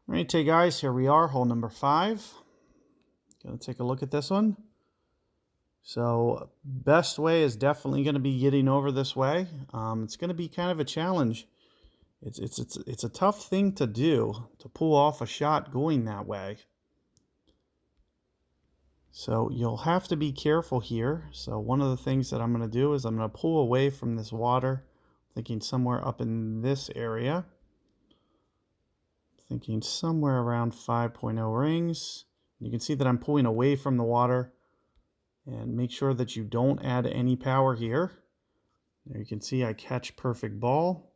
All right, guys, here we are, hole number 5. Gonna take a look at this one. So best way is definitely going to be getting over this way. It's going to be kind of a challenge. It's a tough thing to do, to pull off a shot going that way. So you'll have to be careful here. So one of the things that I'm going to do is I'm going to pull away from this water, thinking somewhere up in this area. Thinking somewhere around 5.0 rings. You can see that I'm pulling away from the water. And make sure that you don't add any power here. There you can see I catch perfect ball.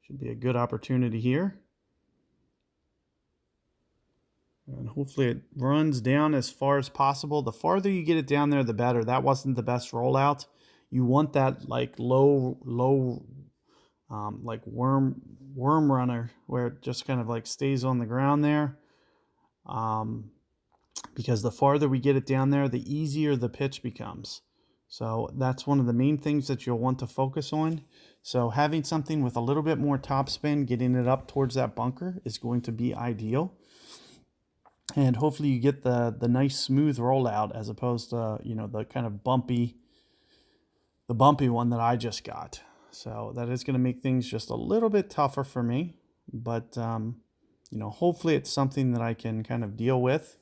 Should be a good opportunity here. And hopefully it runs down as far as possible. The farther you get it down there, the better. That wasn't the best rollout. You want that like low, like worm runner where it just kind of like stays on the ground there. Because the farther we get it down there, the easier the pitch becomes. So that's one of the main things that you'll want to focus on. So having something with a little bit more topspin, getting it up towards that bunker is going to be ideal. And hopefully you get the nice smooth rollout as opposed to, you know, the kind of bumpy one that I just got. So that is going to make things just a little bit tougher for me. But, you know, hopefully it's something that I can kind of deal with.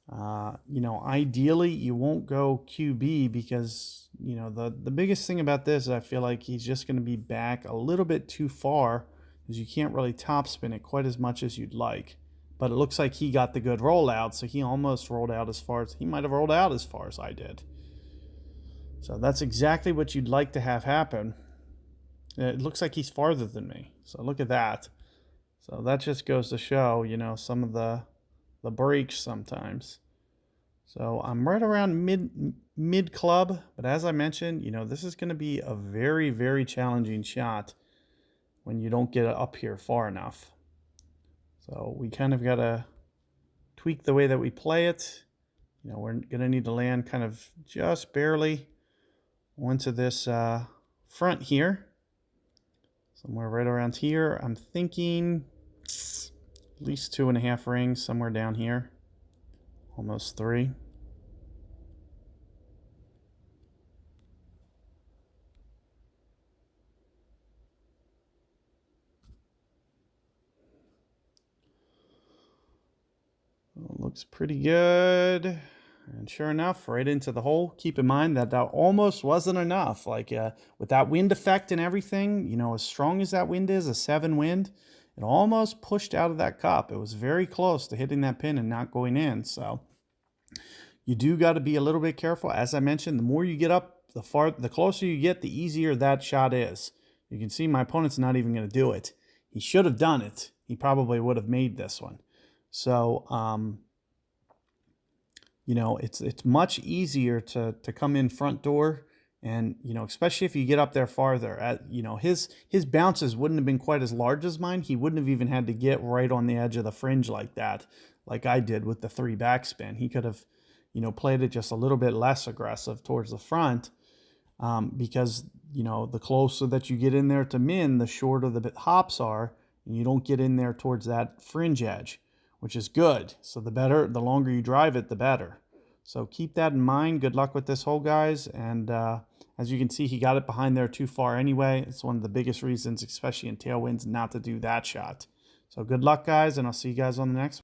You know, ideally you won't go QB because, you know, the biggest thing about this is I feel like he's just going to be back a little bit too far because you can't really topspin it quite as much as you'd like. But it looks like he got the good rollout, so he almost rolled out as far as, he might have rolled out as far as I did. So that's exactly what you'd like to have happen. It looks like he's farther than me, so look at that. So that just goes to show, you know, some of the breaks sometimes. So I'm right around mid club, but as I mentioned, you know, this is going to be a very, very challenging shot when you don't get up here far enough. So we kind of got to tweak the way that we play it. You know, we're going to need to land kind of just barely onto this front here. Somewhere right around here. I'm thinking at least 2.5 rings somewhere down here. Almost 3. Looks pretty good. And sure enough, right into the hole. Keep in mind that that almost wasn't enough. Like with that wind effect and everything, you know, as strong as that wind is, a 7 wind, it almost pushed out of that cup. It was very close to hitting that pin and not going in. So you do got to be a little bit careful. As I mentioned, the more you get up, the closer you get, the easier that shot is. You can see my opponent's not even going to do it. He should have done it. He probably would have made this one. So, you know, it's much easier to come in front door, and, you know, especially if you get up there farther. You know, his bounces wouldn't have been quite as large as mine. He wouldn't have even had to get right on the edge of the fringe like that, like I did with the 3 backspin. He could have, you know, played it just a little bit less aggressive towards the front, because, you know, the closer that you get in there to min, the shorter the hops are, and you don't get in there towards that fringe edge, which is good. So the longer you drive it, the better. So keep that in mind. Good luck with this hole, guys. And as you can see, he got it behind there too far anyway. It's one of the biggest reasons, especially in tailwinds, not to do that shot. So good luck, guys, and I'll see you guys on the next one.